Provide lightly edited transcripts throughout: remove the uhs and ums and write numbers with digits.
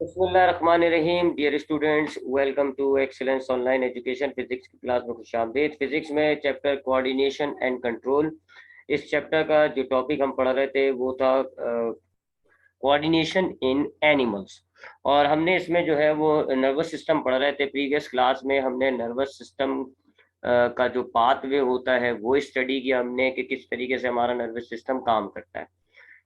बिस्मिल्लाहिर्रहमानिर्रहीम। Dear students, welcome to Excellence Online Education. Physics की class में खुशामदीद। फिजिक्स में चैप्टर कोऑर्डिनेशन एंड कंट्रोल, इस चैप्टर का जो टॉपिक हम पढ़ रहे थे वो था कोऑर्डिनेशन इन एनिमल्स। और हमने इसमें जो है वो नर्वस सिस्टम पढ़ रहे थे। प्रीवियस क्लास में हमने नर्वस सिस्टम का जो पाथवे होता है वो स्टडी किया हमने कि किस तरीके से हमारा नर्वस सिस्टम काम करता है।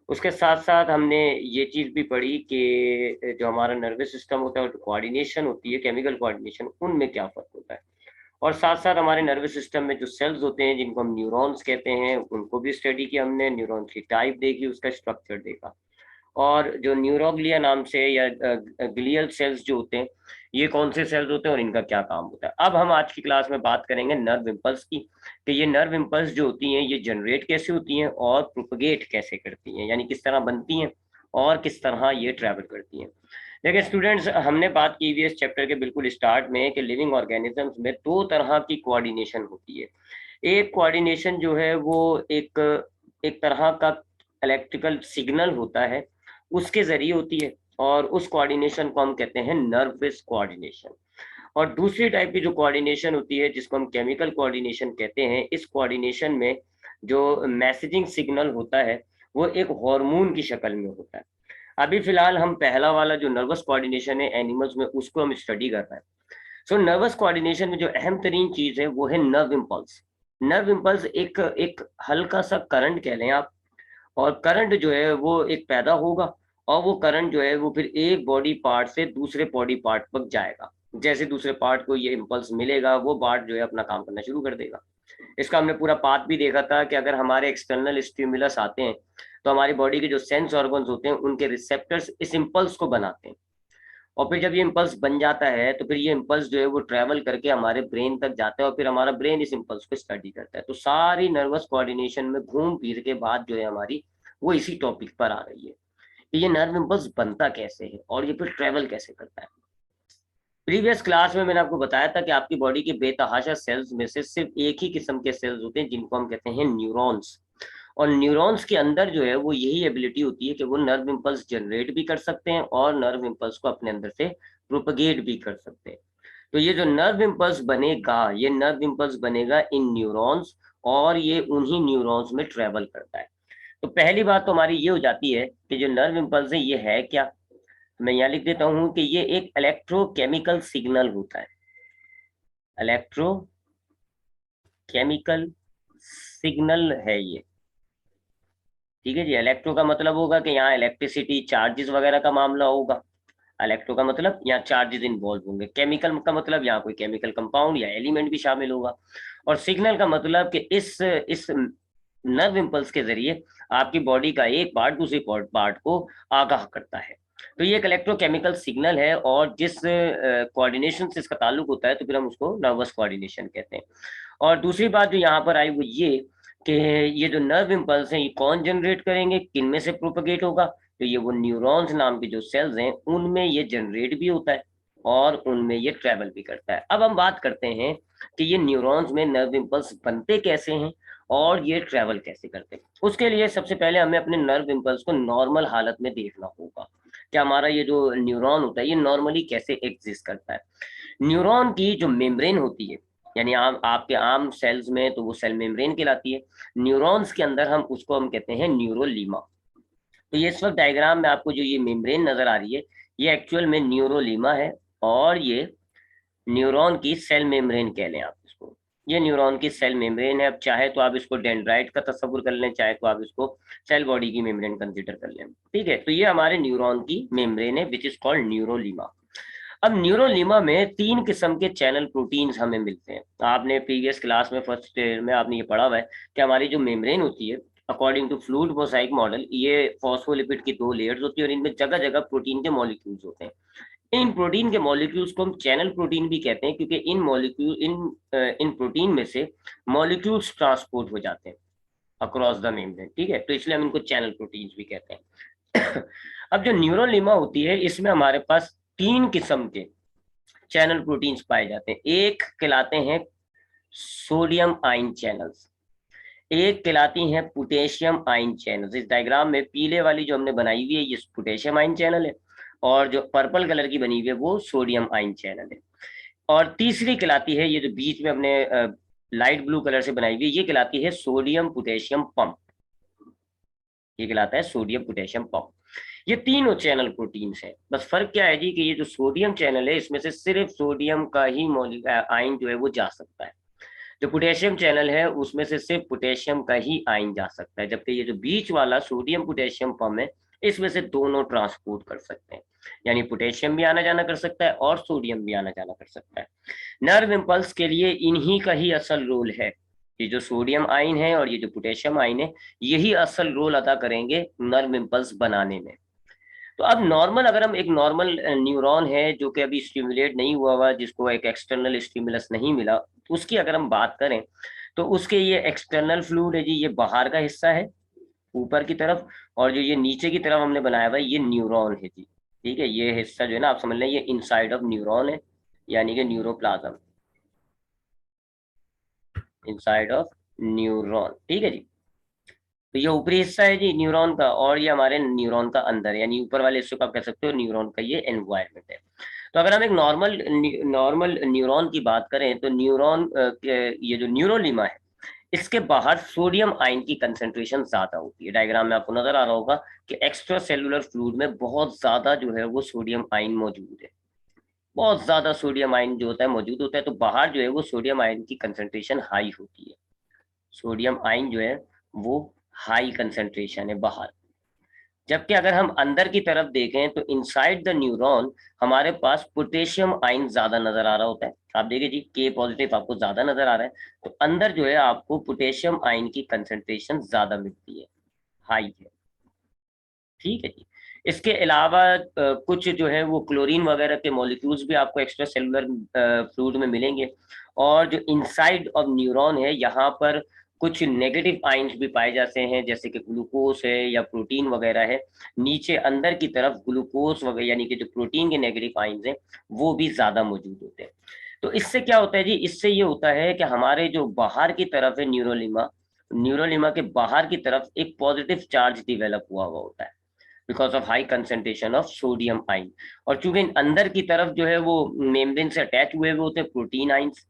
उसके साथ साथ हमने ये चीज़ भी पढ़ी कि जो हमारा नर्वस सिस्टम होता है और कोऑर्डिनेशन होती है, केमिकल कोऑर्डिनेशन, उनमें क्या फ़र्क होता है। और साथ साथ हमारे नर्वस सिस्टम में जो सेल्स होते हैं जिनको हम न्यूरॉन्स कहते हैं, उनको भी स्टडी किया हमने। न्यूरॉन्स की टाइप देखी, उसका स्ट्रक्चर देखा। और जो न्यूरोग्लिया नाम से या ग्लियल सेल्स जो होते हैं, ये कौन से सेल्स होते हैं और इनका क्या काम होता है। अब हम आज की क्लास में बात करेंगे नर्व इम्पल्स की, कि ये नर्व इम्पल्स जो होती हैं ये जनरेट कैसे होती हैं और प्रोपगेट कैसे करती हैं, यानी किस तरह बनती हैं और किस तरह ये ट्रैवल करती हैं। देखिए स्टूडेंट्स, हमने बात की हुई है इस चैप्टर के बिल्कुल स्टार्ट में कि लिविंग ऑर्गेनिजम्स में दो तरह की कोऑर्डिनेशन होती है। एक कोऑर्डिनेशन जो है वो एक एक तरह का इलेक्ट्रिकल सिग्नल होता है, उसके ज़रिए होती है, और उस कोऑर्डिनेशन को हम कहते हैं नर्वस कोऑर्डिनेशन। और दूसरी टाइप की जो कोऑर्डिनेशन होती है जिसको हम केमिकल कोऑर्डिनेशन कहते हैं, इस कोऑर्डिनेशन में जो मैसेजिंग सिग्नल होता है वो एक हार्मोन की शक्ल में होता है। अभी फिलहाल हम पहला वाला जो नर्वस कोऑर्डिनेशन है एनिमल्स में, उसको हम स्टडी कर रहे हैं। सो नर्वस कोऑर्डिनेशन में जो अहम तरीन चीज़ है वो है नर्व इम्पल्स। नर्व इम्पल्स एक एक हल्का सा करंट कह लें आप, और करंट जो है वो एक पैदा होगा, और वो करंट जो है वो फिर एक बॉडी पार्ट से दूसरे बॉडी पार्ट तक जाएगा। जैसे दूसरे पार्ट को ये इम्पल्स मिलेगा, वो पार्ट जो है अपना काम करना शुरू कर देगा। इसका हमने पूरा पाथ भी देखा था कि अगर हमारे एक्सटर्नल स्टिमुलस आते हैं तो हमारी बॉडी के जो सेंस ऑर्गन्स होते हैं उनके रिसेप्टर्स इस इम्पल्स को बनाते हैं, और फिर जब ये इम्पल्स बन जाता है तो फिर ये इम्पल्स जो है वो ट्रेवल करके हमारे ब्रेन तक जाता है, और फिर हमारा ब्रेन इस इम्पल्स को स्टडी करता है। तो सारी नर्वस कोऑर्डिनेशन में घूम फिर के बाद जो है हमारी, वो इसी टॉपिक पर आ रही है कि ये नर्व इम्पल्स बनता कैसे है और ये फिर ट्रेवल कैसे करता है। प्रीवियस क्लास में मैंने आपको बताया था कि आपकी बॉडी के बेतहाशा सेल्स में से सिर्फ एक ही किस्म के सेल्स होते हैं जिनको हम कहते हैं न्यूरॉन्स। और न्यूरॉन्स के अंदर जो है वो यही एबिलिटी होती है कि वो नर्व इम्पल्स जनरेट भी कर सकते हैं और नर्व इम्पल्स को अपने अंदर से प्रोपगेट भी कर सकते हैं। तो ये जो नर्व इम्पल्स बनेगा, ये नर्व इम्पल्स बनेगा इन न्यूरॉन्स, और ये उन्हीं न्यूरॉन्स में ट्रेवल करता है। तो पहली बात तो हमारी ये हो जाती है कि जो नर्व इम्पल्स है ये है क्या। मैं यहाँ लिख देता हूँ कि ये एक इलेक्ट्रोकेमिकल सिग्नल होता है। इलेक्ट्रोकेमिकल सिग्नल है ये। ठीक है जी। इलेक्ट्रो का मतलब होगा कि यहाँ इलेक्ट्रिसिटी चार्जेस वगैरह का मामला होगा। इलेक्ट्रो का मतलब यहाँ चार्जेस इन्वॉल्व होंगे। केमिकल का मतलब यहाँ कोई केमिकल कंपाउंड या एलिमेंट भी शामिल होगा। और सिग्नल का मतलब कि इस नर्व इम्पल्स के जरिए आपकी बॉडी का एक पार्ट दूसरी पार्ट को आगाह करता है। तो ये एक इलेक्ट्रोकेमिकल सिग्नल है, और जिस कोऑर्डिनेशन से इसका ताल्लुक होता है तो फिर हम उसको नर्वस कोऑर्डिनेशन कहते हैं। और दूसरी बात जो यहाँ पर आई वो ये कि ये जो नर्व इम्पल्स हैं ये कौन जनरेट करेंगे, किन में से प्रोपगेट होगा। तो ये वो न्यूरॉन्स नाम के जो सेल्स हैं उनमें ये जनरेट भी होता है और उनमें ये ट्रेवल भी करता है। अब हम बात करते हैं कि ये न्यूरॉन्स में नर्व इम्पल्स बनते कैसे हैं और ये ट्रेवल कैसे करते हैं। उसके लिए सबसे पहले हमें अपने नर्व इम्पल्स को नॉर्मल हालत में देखना होगा कि हमारा ये जो न्यूरॉन होता है ये नॉर्मली कैसे एग्जिस्ट करता है। न्यूरॉन की जो मेम्ब्रेन होती है, यानी आपके आम सेल्स में तो वो सेल मेम्ब्रेन कहलाती है। न्यूरॉन्स के अंदर उसको हम कहते हैं न्यूरोलीमा। तो ये इस वक्त डायग्राम में आपको जो ये मेम्ब्रेन नजर आ रही है, ये एक्चुअल में न्यूरोलीमा है, और ये न्यूरॉन की सेल मेम्ब्रेन कह लें आप इसको। ये न्यूरॉन की सेल मेम्ब्रेन है। अब चाहे तो आप इसको डेंड्राइट का तस्वुर कर लें, चाहे तो आप इसको सेल बॉडी की मेम्ब्रेन कंसिडर कर लें। ठीक है, तो ये हमारे न्यूरॉन की मेम्ब्रेन है विच इज कॉल्ड न्यूरोलीमा। अब न्यूरोलीमा में तीन किस्म के चैनल प्रोटीन्स हमें मिलते हैं। आपने प्रीवियस क्लास में फर्स्ट ईयर में आपने ये पढ़ा हुआ है कि हमारी जो मेम्ब्रेन होती है, according to fluid mosaic model, ये फॉस्फोलिपिड की दो लेयर्स होती है और इनमें जगह जगह प्रोटीन के मॉलिक्यूल्स होते हैं। इन प्रोटीन के मॉलिक्यूल्स को हम चैनल प्रोटीन भी कहते हैं, क्योंकि इन प्रोटीन में से मॉलिक्यूल्स ट्रांसपोर्ट हो जाते हैं अक्रॉस द मेम्ब्रेन। ठीक है, तो इसलिए हम इनको चैनल प्रोटीन्स भी कहते हैं। अब जो न्यूरोलीमा होती है इसमें हमारे पास तीन किस्म के चैनल प्रोटीन्स पाए जाते हैं। एक कहलाते हैं सोडियम आयन चैनल्स, एक कहलाती हैं पोटेशियम आयन चैनल्स। इस डायग्राम में पीले वाली जो हमने बनाई हुई है ये पोटेशियम आयन चैनल है, और जो पर्पल कलर की बनी हुई है वो सोडियम आयन चैनल है। और तीसरी कहलाती है, ये जो बीच में अपने लाइट ब्लू कलर से बनाई हुई है, ये कहलाती है सोडियम पोटेशियम पंप। ये कहलाता है सोडियम पोटेशियम पंप। ये तीनों चैनल प्रोटीन्स हैं। बस फर्क क्या है जी कि ये जो सोडियम चैनल है इसमें से सिर्फ सोडियम का ही आयन जो है वो जा सकता है। जो पोटेशियम चैनल है उसमें से सिर्फ पोटेशियम का ही आयन जा सकता है, जबकि ये जो बीच वाला सोडियम पोटेशियम पंप है इसमें से दोनों ट्रांसपोर्ट कर सकते हैं, यानी पोटेशियम भी आना जाना कर सकता है और सोडियम भी आना जाना कर सकता है। नर्व इम्पल्स के लिए इन्हीं का ही असल रोल है। ये जो सोडियम आयन है और ये जो पोटेशियम आयन है, यही असल रोल अदा करेंगे नर्व इम्पल्स बनाने में। तो अब नॉर्मल, अगर हम एक नॉर्मल न्यूरॉन है जो कि अभी स्टिमुलेट नहीं हुआ हुआ, जिसको एक एक्सटर्नल स्टिमुलस नहीं मिला, तो उसकी अगर हम बात करें तो उसके ये एक्सटर्नल फ्लूइड है जी, ये बाहर का हिस्सा है ऊपर की तरफ, और जो ये नीचे की तरफ हमने बनाया हुआ है ये न्यूरॉन है जी। ठीक है, ये हिस्सा जो है ना आप समझ लें ये इनसाइड ऑफ न्यूरॉन है, यानी कि न्यूरोप्लाज्म, इनसाइड ऑफ न्यूरॉन। ठीक है जी। तो ये ऊपरी हिस्सा है जी न्यूरॉन का, और ये हमारे न्यूरॉन का अंदर, यानी ऊपर वाले हिस्से को आप कह सकते हो न्यूरॉन का ये एनवायरनमेंट है। तो अगर हम एक नॉर्मल न्यूरॉन की बात करें तो न्यूरॉन ये जो न्यूरोलिमा है इसके बाहर सोडियम आयन की कंसेंट्रेशन ज्यादा होती है। डायग्राम में आपको नजर आ रहा होगा कि एक्स्ट्रा सेलुलर फ्लूइड में बहुत ज्यादा जो है वो सोडियम आयन मौजूद है, बहुत ज्यादा सोडियम आयन जो होता है मौजूद होता है। तो बाहर जो है वो सोडियम आयन की कंसेंट्रेशन हाई होती है, सोडियम आयन जो है वो हाई कंसेंट्रेशन है बाहर। जबकि अगर हम अंदर की तरफ देखें तो इनसाइड द न्यूरॉन हमारे पास पोटेशियम आयन ज्यादा नजर आ रहा होता है। आप देखिए जी के पॉजिटिव आपको ज्यादा नजर आ रहा है, तो अंदर जो है आपको पोटेशियम आयन की कंसेंट्रेशन ज्यादा मिलती है, हाई है। ठीक है जी। इसके अलावा कुछ जो है वो क्लोरीन वगैरह के मॉलिक्यूल्स भी आपको एक्स्ट्रा सेलुलर फ्लूइड में मिलेंगे। और जो इनसाइड ऑफ न्यूरॉन है यहाँ पर कुछ नेगेटिव आयंस भी पाए जाते हैं, जैसे कि ग्लूकोज है या प्रोटीन वगैरह है। नीचे अंदर की तरफ ग्लूकोज वगैरह यानी कि जो प्रोटीन के नेगेटिव आयंस हैं वो भी ज्यादा मौजूद होते हैं। तो इससे क्या होता है जी, इससे ये होता है कि हमारे जो बाहर की तरफ है न्यूरोलिमा, न्यूरोलिमा के बाहर की तरफ एक पॉजिटिव चार्ज डिवेलप हुआ हुआ होता है because of high concentration of sodium आइन। और चूंकि अंदर की तरफ जो है वो मेम्ब्रेन से अटैच हुए हुए होते हैं protein ions,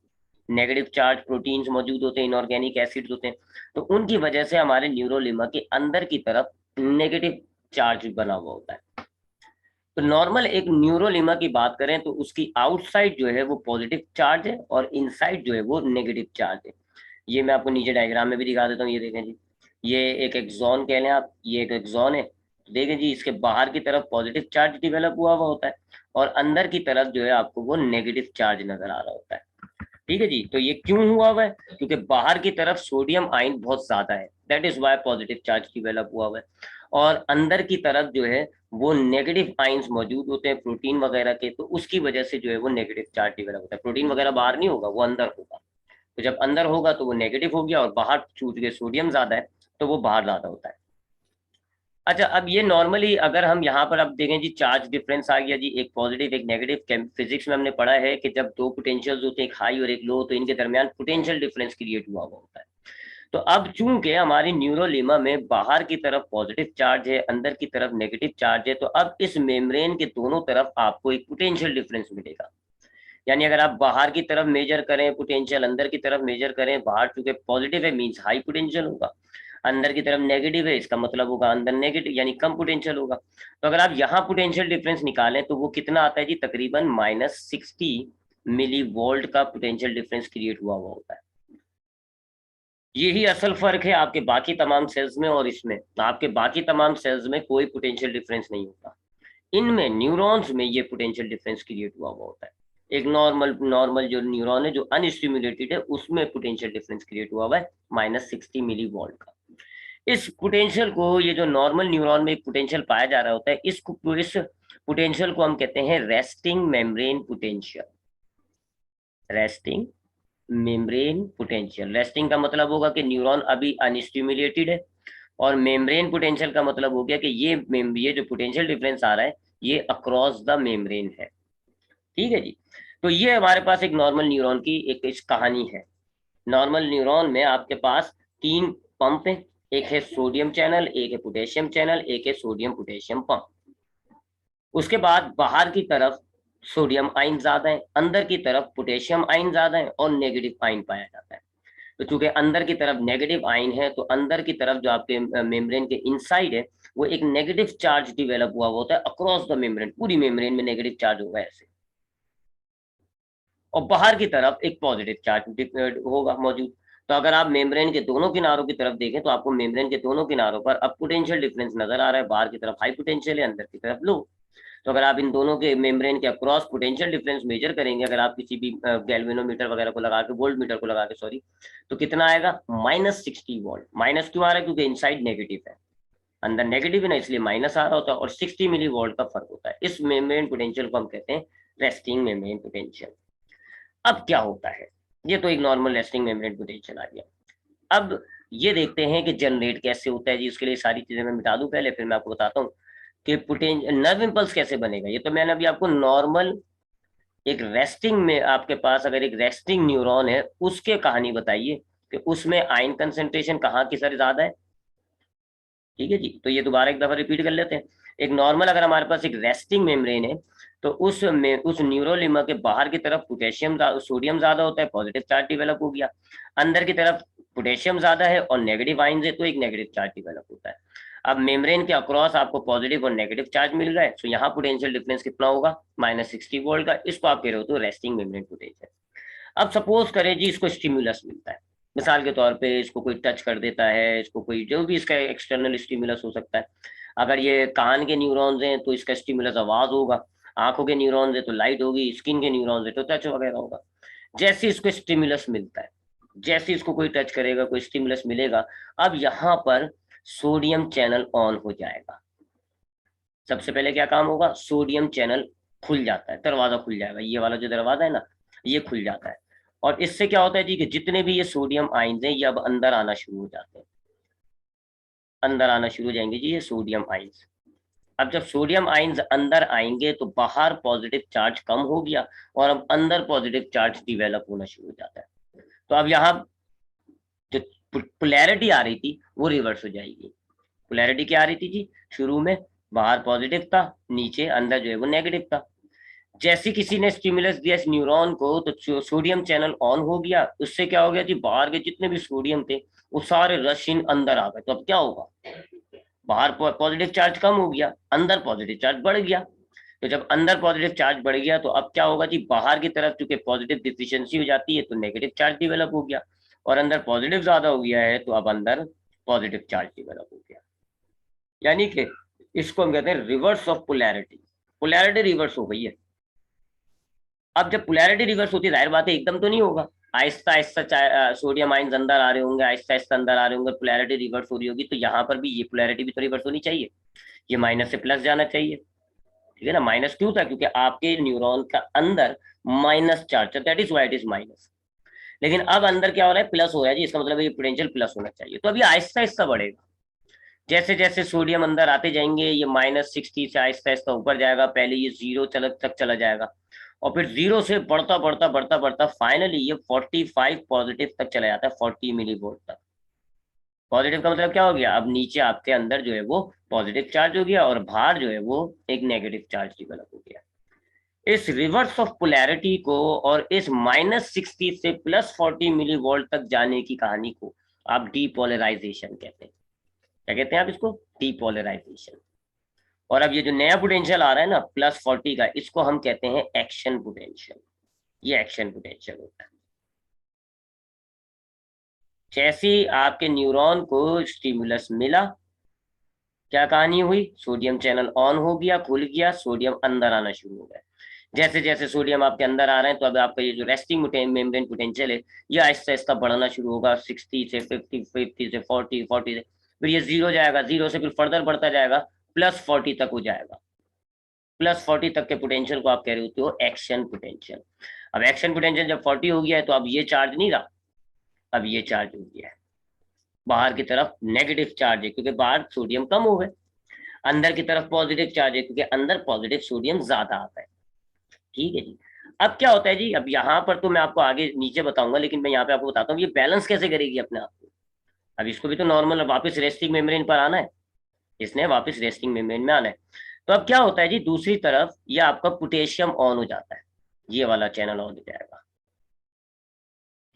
negative charge proteins मौजूद होते हैं, इनऑर्गेनिक एसिड्स होते हैं, तो उनकी वजह से हमारे न्यूरोलिमा के अंदर की तरफ नेगेटिव चार्ज बना हुआ होता है। तो नॉर्मल एक न्यूरोलिमा की बात करें तो उसकी आउटसाइड जो है वो पॉजिटिव चार्ज है और इनसाइड जो है वो नेगेटिव चार्ज है। ये मैं आपको नीचे डायग्राम में भी दिखा देता हूँ, ये देखें जी, ये एक एक्सॉन कह लें आप, ये एक एक्सॉन है। तो देखें जी इसके बाहर की तरफ पॉजिटिव चार्ज डिवेलप हुआ हुआ होता है और अंदर की तरफ जो है आपको वो नेगेटिव चार्ज नजर आ रहा होता है। ठीक है जी। तो ये क्यों हुआ हुआ है, क्योंकि बाहर की तरफ सोडियम आयन बहुत ज्यादा है, that is why positive charge develop हुआ हुआ है। और अंदर की तरफ जो है वो नेगेटिव आयंस मौजूद होते हैं प्रोटीन वगैरह के, तो उसकी वजह से जो है वो नेगेटिव चार्ज डिवेलप होता है। प्रोटीन वगैरह बाहर नहीं होगा, वो अंदर होगा। तो जब अंदर होगा तो वो नेगेटिव हो गया और बाहर छूट के सोडियम ज्यादा है तो वो बाहर ज्यादा होता है। अच्छा, अब ये नॉर्मली अगर हम यहाँ पर अब देखें जी चार्ज डिफरेंस आ गया जी, एक पॉजिटिव एक नेगेटिव। फिजिक्स में हमने पढ़ा है कि जब दो पोटेंशियल्स होते हैं, एक हाई और एक लो, तो इनके दरमियान पोटेंशियल डिफरेंस क्रिएट हुआ हुआ होता है। तो अब चूंकि हमारी न्यूरोलिमा में बाहर की तरफ पॉजिटिव चार्ज है, अंदर की तरफ नेगेटिव चार्ज है, तो अब इस मेम्ब्रेन के दोनों तरफ आपको एक पोटेंशियल डिफरेंस मिलेगा। यानी अगर आप बाहर की तरफ मेजर करें पोटेंशियल, अंदर की तरफ मेजर करें, बाहर चूंकि पॉजिटिव है मींस हाई पोटेंशियल होगा, अंदर की तरफ नेगेटिव है इसका मतलब होगा अंदर नेगेटिव यानी कम पोटेंशियल होगा। तो अगर आप यहाँ पोटेंशियल डिफरेंस निकालें तो वो कितना आता है जी, तकरीबन -60 मिली वोल्ट का पोटेंशियल डिफरेंस क्रिएट हुआ हुआ होता है। यही असल फर्क है आपके बाकी तमाम सेल्स में और इसमें। आपके बाकी तमाम सेल्स में कोई पोटेंशियल डिफरेंस नहीं होता, इनमें न्यूरॉन्स में ये पोटेंशियल डिफरेंस क्रिएट हुआ हुआ होता है। एक नॉर्मल नॉर्मल जो न्यूरॉन है जो अनस्टिमुलेटेड है उसमें पोटेंशियल डिफरेंस क्रिएट हुआ हुआ है -60 मिली वोल्ट का। इस पोटेंशियल को, ये जो नॉर्मल न्यूरॉन में एक पोटेंशियल पाया जा रहा होता है, इस पोटेंशियल को हम कहते हैं resting membrane potential. Resting membrane potential, resting का मतलब होगा कि न्यूरॉन अभी अनस्टिमुलेटेड है, और मेम्ब्रेन पोटेंशियल का मतलब हो गया कि ये जो पोटेंशियल डिफरेंस आ रहा है ये अक्रॉस द मेम्ब्रेन है। ठीक है जी। तो ये हमारे पास एक नॉर्मल न्यूरॉन की एक इस कहानी है। नॉर्मल न्यूरॉन में आपके पास 3 पंप है, एक है सोडियम चैनल, एक है पोटेशियम चैनल, एक है सोडियम पोटेशियम पंप। उसके बाद बाहर की तरफ सोडियम आयन ज्यादा है, अंदर की तरफ पोटेशियम आयन ज्यादा है और नेगेटिव आयन पाया जाता है। तो चूंकि अंदर की तरफ नेगेटिव आयन है तो अंदर की तरफ जो आपके मेम्ब्रेन के इनसाइड है वो एक नेगेटिव चार्ज डेवलप हुआ होता है अक्रॉस द मेम्ब्रेन, पूरी मेम्ब्रेन में नेगेटिव चार्ज होगा ऐसे, और बाहर की तरफ एक पॉजिटिव चार्ज होगा मौजूद। तो अगर आप मेम्ब्रेन के दोनों किनारों की तरफ देखें तो आपको मेम्ब्रेन के दोनों किनारों पर अब पोटेंशियल डिफरेंस नजर आ रहा है, बाहर की तरफ हाई पोटेंशियल है, अंदर की तरफ लो। तो अगर आप इन दोनों के मेम्ब्रेन के अक्रॉस पोटेंशियल डिफरेंस मेजर करेंगे, अगर आप किसी भी गैल्वेनोमीटर वगैरह को लगा के, वोल्ट मीटर को लगा के सॉरी, तो कितना आएगा, -60 वोल्ट। माइनस क्यों आ रहा है, क्योंकि इनसाइड नेगेटिव है, अंदर नेगेटिव है ना, इसलिए माइनस आ रहा होता है, और 60 मिली वोल्ट का फर्क होता है। इस मेम्ब्रेन पोटेंशियल को हम कहते हैं रेस्टिंग मेम्ब्रेन पोटेंशियल। अब क्या होता है, ये तो एक नॉर्मल रेस्टिंग मेम्ब्रेन पोटेंशियल आ गया। अब ये देखते हैं कि जनरेट कैसे होता है जी। उसके लिए सारी चीजें मैं मिटा दूं पहले, फिर मैं आपको बताता हूँ कि नर्व इम्पल्स कैसे बनेगा। ये तो मैंने अभी आपको नॉर्मल एक रेस्टिंग में, आपके पास अगर एक रेस्टिंग न्यूरॉन है उसके कहानी बताइए कि उसमें आयन कंसेंट्रेशन कहाँ की सर ज्यादा है। ठीक है जी, तो ये दोबारा एक दफा रिपीट कर लेते हैं। एक नॉर्मल अगर हमारे पास एक रेस्टिंग मेम्ब्रेन है तो उस न्यूरोलिमा के बाहर की तरफ पोटेशियम सोडियम ज्यादा होता है, पॉजिटिव चार्ज डेवलप हो गया। अंदर की तरफ पोटेशियम ज्यादा है और नेगेटिव आयन है तो एक नेगेटिव चार्ज डेवलप होता है। अब मेम्ब्रेन के अक्रॉस आपको पॉजिटिव और नेगेटिव चार्ज मिल रहा है, तो यहाँ पोटेंशियल डिफरेंस कितना होगा, -60 वोल्ट का। इसको आप कह रहे हो तो रेस्टिंग मेम्ब्रेन पोटेंशियल। अब सपोज करें जी इसको स्टिमुलस मिलता है, मिसाल के तौर पे इसको कोई टच कर देता है, इसको कोई जो भी इसका एक्सटर्नल स्टिमुलस हो सकता है। अगर ये कान के न्यूरॉन्स हैं तो इसका स्टिमुलस आवाज होगा, आंखों के न्यूरॉन्स है तो लाइट होगी, स्किन के न्यूरॉन्स है तो टच वगैरह होगा। जैसे इसको स्टिमुलस मिलता है, जैसे इसको कोई टच करेगा, कोई स्टिमुलस मिलेगा, अब यहाँ पर सोडियम चैनल ऑन हो जाएगा। सबसे पहले क्या काम होगा, सोडियम चैनल खुल जाता है, दरवाजा खुल जाएगा, ये वाला जो दरवाजा है ना ये खुल जाता है। और इससे क्या होता है जी कि जितने भी ये सोडियम आयन्स हैं ये अब अंदर आना शुरू हो जाते हैं, अंदर आना शुरू हो जाएंगे जी ये सोडियम आयन्स। अब जब सोडियम आयन्स अंदर आएंगे तो बाहर पॉजिटिव चार्ज कम हो गया और अब अंदर पॉजिटिव चार्ज डिवेलप होना शुरू हो जाता है। तो अब यहाँ जो पोलैरिटी आ रही थी वो रिवर्स हो जाएगी। पोलैरिटी क्या आ रही थी जी, शुरू में बाहर पॉजिटिव था, नीचे अंदर जो है वो नेगेटिव था। जैसे किसी ने स्टिमुलस दिया इस न्यूरॉन को तो सोडियम चैनल ऑन हो गया, उससे क्या हो गया जी, बाहर के जितने भी सोडियम थे वो सारे रश इन अंदर आ गए। तो अब क्या होगा, बाहर पॉजिटिव चार्ज कम हो गया, अंदर पॉजिटिव चार्ज बढ़ गया। तो जब अंदर पॉजिटिव चार्ज बढ़ गया तो अब क्या होगा जी, बाहर की तरफ चूंकि पॉजिटिव डिफिशियंसी हो जाती है तो नेगेटिव चार्ज डेवलप हो गया, और अंदर पॉजिटिव ज्यादा हो गया है तो अब अंदर पॉजिटिव चार्ज डेवलप हो गया। यानी कि इसको हम कहते हैं reverse of polarity. Polarity reverse हो गई है। अब जब पोलैरिटी रिवर्स होती है जाहिर बात है एकदम तो नहीं होगा, आहिस्ता आहिस्ता सोडियम आयन्स अंदर आ रहे होंगे, आहिस्ता आहिस्ता अंदर आ रहे होंगे, पोलैरिटी रिवर्स हो रही होगी। तो यहाँ पर भी ये पोलैरिटी भी तो रिवर्स होनी चाहिए, ये माइनस से प्लस जाना चाहिए। ठीक है ना, माइनस क्यों था, क्योंकि आपके न्यूरॉन का अंदर माइनस चार्ज था, that is why it is minus. लेकिन अब अंदर क्या हो रहा है, प्लस हो रहा है जी, इसका मतलब ये पोटेंशियल प्लस होना चाहिए। तो अभी आहिस्ता आहिस्ता बढ़ेगा, जैसे जैसे सोडियम अंदर आते जाएंगे ये -60 से आहिस्ता आहिस्ता ऊपर जाएगा, पहले ये 0 तक चला जाएगा, और फिर 0 से बढ़ता बढ़ता बढ़ता बढ़ता फाइनली ये 45 पॉजिटिव तक चला जाता है, 40 मिली वोल्ट तक। पॉजिटिव का मतलब क्या हो गया, अब नीचे आपके अंदर जो है वो पॉजिटिव चार्ज हो गया और बाहर जो है वो एक नेगेटिव चार्ज डेवलप हो गया। इस रिवर्स ऑफ पोलैरिटी को और इस -60 से +40 मिली वोल्ट तक जाने की कहानी को आप डीपोलराइजेशन कहते हैं। क्या कहते हैं आप इसको, डीपोलराइजेशन। और अब ये जो नया पोटेंशियल आ रहा है ना +40 का, इसको हम कहते हैं एक्शन पोटेंशियल। ये एक्शन पोटेंशियल होता है। जैसे आपके न्यूरॉन को स्टिमुलस मिला, क्या कहानी हुई, सोडियम चैनल ऑन हो गया, खुल गया, सोडियम अंदर आना शुरू हो गया। जैसे जैसे सोडियम आपके अंदर आ रहे हैं तो अब आपका ये जो रेस्टिंग मेम्ब्रेन पोटेंशियल है ये आहिस्ता आहिस्ता बढ़ना शुरू होगा, 60 से 50, 50 से 40, 40 से फिर ये 0 जाएगा, 0 से फिर फर्दर बढ़ता जाएगा, +40 तक हो जाएगा। +40 तक के पोटेंशियल को आप कह रहे होते हो एक्शन पोटेंशियल। अब एक्शन पोटेंशियल जब 40 हो गया है तो अब ये चार्ज नहीं रहा, अब ये चार्ज हो गया है, बाहर की तरफ नेगेटिव चार्ज है क्योंकि बाहर सोडियम कम हो गए, अंदर की तरफ पॉजिटिव चार्ज है क्योंकि अंदर पॉजिटिव सोडियम ज्यादा आता है। ठीक है जी। अब क्या होता है जी, अब यहाँ पर तो मैं आपको आगे नीचे बताऊंगा, लेकिन मैं यहाँ पे आपको बताता हूँ ये बैलेंस कैसे करेगी अपने आप को। अब इसको भी तो नॉर्मल वापस रेस्टिंग मेम्ब्रेन पर आना है, इसने वापस रेस्टिंग मेम्ब्रेन में आना है। तो अब क्या होता है जी, दूसरी तरफ ये आपका पोटेशियम ऑन हो जाता है, ये वाला चैनल ऑन हो जाएगा।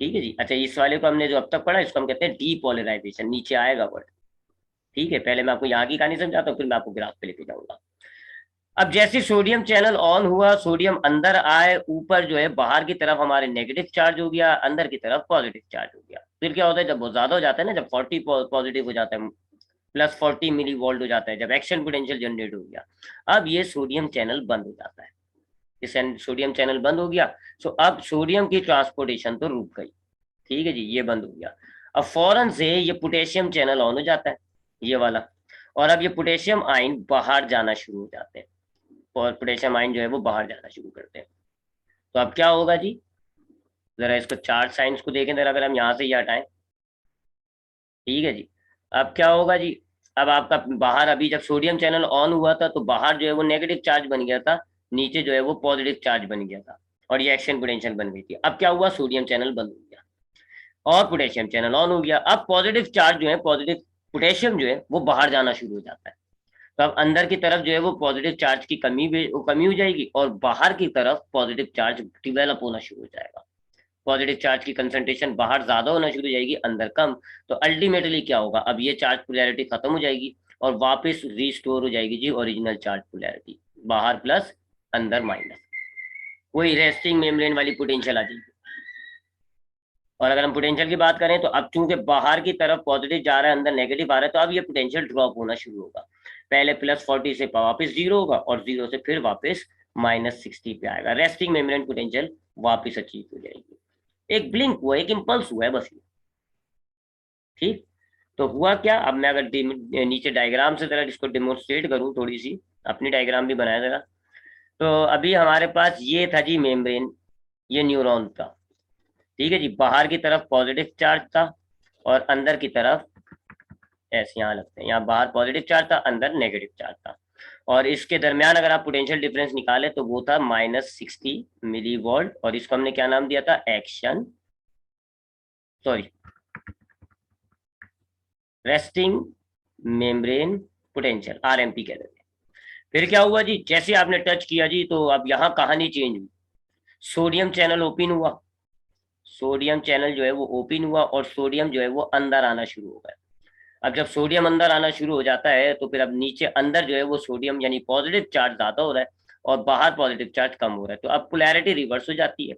ठीक है जी। अच्छा, इस वाले को हमने जो अब तक पढ़ा इसको हम कहते हैं डीपोलराइजेशन, नीचे आएगा वर्ड। ठीक है, पहले मैं आपको यहाँ की कहानी समझाता हूँ, फिर मैं आपको ग्राफ पे लेके जाऊंगा। अब जैसे सोडियम चैनल ऑन हुआ, सोडियम अंदर आए, ऊपर जो है बाहर की तरफ हमारे नेगेटिव चार्ज हो गया, अंदर की तरफ पॉजिटिव चार्ज हो गया। फिर क्या होता है, जब बहुत ज्यादा हो जाता है ना, जब 40 पॉजिटिव हो जाता है, +40 मिली वोल्ट हो जाता है, जब एक्शन पोटेंशियल जनरेट हो गया, अब ये सोडियम चैनल बंद हो जाता है। इस सोडियम चैनल बंद हो गया, तो अब सोडियम की ट्रांसपोर्टेशन तो रुक गई। ठीक है जी, ये बंद हो गया। अब फौरन से ये पोटेशियम चैनल ऑन हो जाता है, ये वाला, और अब ये पोटेशियम आयन बाहर जाना शुरू हो जाते हैं, और पोटेशियम आयन जो है वो बाहर जाना शुरू करते हैं। तो अब क्या होगा जी, जरा इसको चार्ज साइंस को देखें जरा, अगर हम यहाँ से ये हटाएं। ठीक है जी। अब क्या होगा जी, अब आपका बाहर, अभी जब सोडियम चैनल ऑन हुआ था तो बाहर जो है वो नेगेटिव चार्ज बन गया था, नीचे जो है वो पॉजिटिव चार्ज बन गया था, और ये एक्शन पोटेंशियल बन गई थी। अब क्या हुआ, सोडियम चैनल बंद हो गया और पोटेशियम चैनल ऑन हो गया। अब पॉजिटिव चार्ज जो है, पॉजिटिव पोटेशियम जो है वो बाहर जाना शुरू हो जाता है। तो अब अंदर की तरफ जो है वो पॉजिटिव चार्ज की कमी हो जाएगी, और बाहर की तरफ पॉजिटिव चार्ज डिवेलप होना शुरू हो जाएगा। पॉजिटिव चार्ज की कंसंट्रेशन बाहर ज्यादा होना शुरू हो जाएगी, अंदर कम। तो अल्टीमेटली क्या होगा, अब ये चार्ज पोलैरिटी खत्म हो जाएगी और वापस रिस्टोर हो जाएगी जी ओरिजिनल चार्ज पोलैरिटी, बाहर प्लस अंदर माइनस, वही रेस्टिंग मेम्ब्रेन वाली पोटेंशियल आ जाएगी। और अगर हम पोटेंशियल की बात करें, तो अब चूंकि बाहर की तरफ पॉजिटिव जा रहा है, अंदर नेगेटिव आ रहा है, तो अब ये पोटेंशियल ड्रॉप होना शुरू होगा। पहले +40 से वापस 0 होगा, और 0 से फिर वापस -60 पे आएगा, रेस्टिंग मेम्ब्रेन पोटेंशियल वापस अचीव हो जाएगी। एक ब्लिंक हुआ, एक इम्पल्स हुआ है बस ये। ठीक, तो हुआ क्या, अब मैं अगर नीचे डायग्राम से जरा इसको डेमोन्स्ट्रेट करूं, थोड़ी सी अपनी डायग्राम भी बनाया जरा। तो अभी हमारे पास ये था जी मेम्ब्रेन, ये न्यूरॉन था। ठीक है जी, बाहर की तरफ पॉजिटिव चार्ज था और अंदर की तरफ, ऐसे यहाँ लगते हैं, यहाँ बाहर पॉजिटिव चार्ज था, अंदर नेगेटिव चार्ज था। और इसके दरमियान अगर आप पोटेंशियल डिफरेंस निकाले तो वो था -60 मिली वोल्ट, और इसको हमने क्या नाम दिया था, action, sorry, resting membrane potential, RMP कहते हैं। फिर क्या हुआ जी, जैसे आपने टच किया जी, तो अब यहाँ कहानी चेंज हुई। सोडियम चैनल ओपन हुआ, सोडियम चैनल जो है वो ओपन हुआ, और सोडियम जो है वो अंदर आना शुरू हो गया। अब जब सोडियम अंदर आना शुरू हो जाता है, तो फिर अब नीचे अंदर जो है वो सोडियम यानी पॉजिटिव चार्ज ज्यादा हो रहा है, और बाहर पॉजिटिव चार्ज कम हो रहा है। तो अब पोलैरिटी रिवर्स हो जाती है,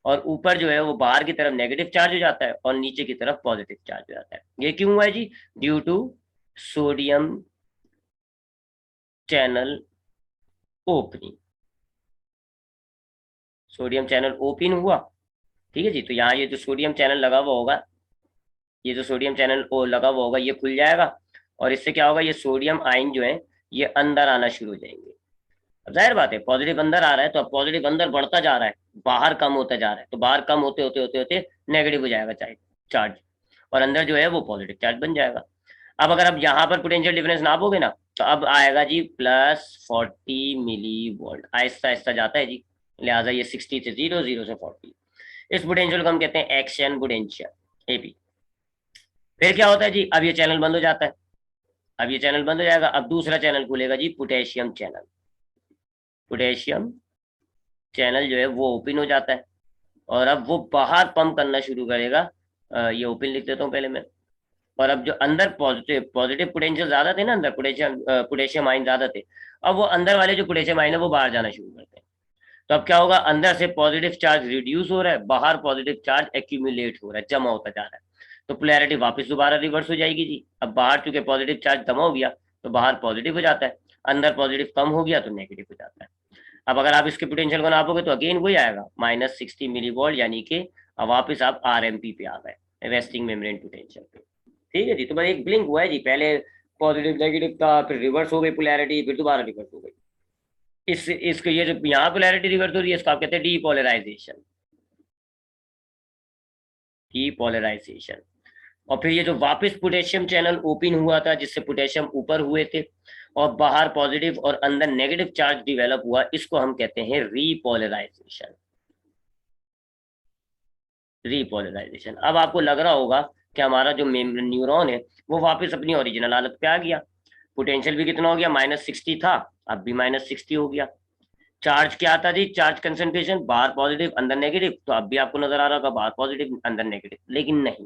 और ऊपर जो है वो बाहर की तरफ नेगेटिव चार्ज हो जाता है, और नीचे की तरफ पॉजिटिव चार्ज हो जाता है। ये क्यों हुआ है जी, due to sodium channel opening. Sodium channel open हुआ। ठीक है जी, तो यहाँ ये जो सोडियम चैनल लगा हुआ होगा, ये जो सोडियम चैनल लगा हुआ होगा, ये खुल जाएगा, और इससे क्या होगा, ये सोडियम आयन जो है ये अंदर आना शुरू हो जाएंगे। अब जाहिर बात है, पॉजिटिव अंदर आ रहा है, तो अब पॉजिटिव अंदर बढ़ता जा रहा है, बाहर कम होता जा रहा है, तो बाहर कम होते होते होते होते नेगेटिव हो जाएगा चार्ज, और अंदर जो है वो पॉजिटिव चार्ज बन जाएगा। अब अगर आप यहाँ पर पोटेंशियल डिफरेंस नापोगे ना, तो अब आएगा जी +40 मिली वोल्ट, आहिस्ता आहिस्ता जाता है जी, लिहाजा ये 60 से 0, 0 से 40। इस पोटेंशियल को हम कहते हैं एक्शन पोटेंशियल, AP। फिर क्या होता है जी, अब ये चैनल बंद हो जाता है, अब ये चैनल बंद हो जाएगा, अब दूसरा चैनल खुलेगा जी, पोटेशियम चैनल। पोटेशियम चैनल जो है वो ओपन हो जाता है, और अब वो बाहर पंप करना शुरू करेगा। ये ओपन लिख देता हूँ पहले मैं। और अब जो अंदर पॉजिटिव पॉजिटिव पोटेंशियल ज्यादा थे ना, अंदर पोटेशियम आयन ज्यादा थे, अब वो अंदर वाले जो पोटेशियम आयन है वो बाहर जाना शुरू करते हैं। तो अब क्या होगा, अंदर से पॉजिटिव चार्ज रिड्यूस हो रहा है, बाहर पॉजिटिव चार्ज एक्यूमुलेट हो रहा है, जमा होता जा रहा है। तो पोलैरिटी वापस दोबारा रिवर्स हो जाएगी जी। अब बाहर चूंकि पॉजिटिव चार्ज जमा हो गया, तो बाहर पॉजिटिव हो जाता है, अंदर पॉजिटिव कम हो गया तो नेगेटिव हो जाता है। अब अगर आप इसके पोटेंशियल को नापोगे तो अगेन वही आएगा, -60 मिली वोल्ट, यानी कि अब वापस आप RMP पे आ गए, रेस्टिंग मेम्ब्रेन पोटेंशियल पे। ठीक है जी, तो बस एक ब्लिंक हुआ है जी, पहले पॉजिटिव नेगेटिव था, फिर रिवर्स हो गई पोलैरिटी, फिर दोबारा रिवर्स हो गई। इसको ये जो यहाँ पोलैरिटी रिवर्स हो रही है, इसको आप कहते हैं डीपोलराइजेशन, डीपोलराइजेशन। और फिर ये जो वापस पोटेशियम चैनल ओपन हुआ था, जिससे पोटेशियम ऊपर हुए थे और बाहर पॉजिटिव और अंदर नेगेटिव चार्ज डिवेलप हुआ, इसको हम कहते हैं रीपोलराइजेशन, रीपोलराइजेशन। अब आपको लग रहा होगा कि हमारा जो न्यूरॉन है वो वापस अपनी ओरिजिनल हालत पे आ गया। पोटेंशियल भी कितना हो गया, -60 था, अब भी -60 हो गया। चार्ज क्या आता जी, चार्ज कंसंट्रेशन, बाहर पॉजिटिव अंदर नेगेटिव, तो अब भी आपको नजर आ रहा होगा बाहर पॉजिटिव अंदर नेगेटिव, लेकिन नहीं,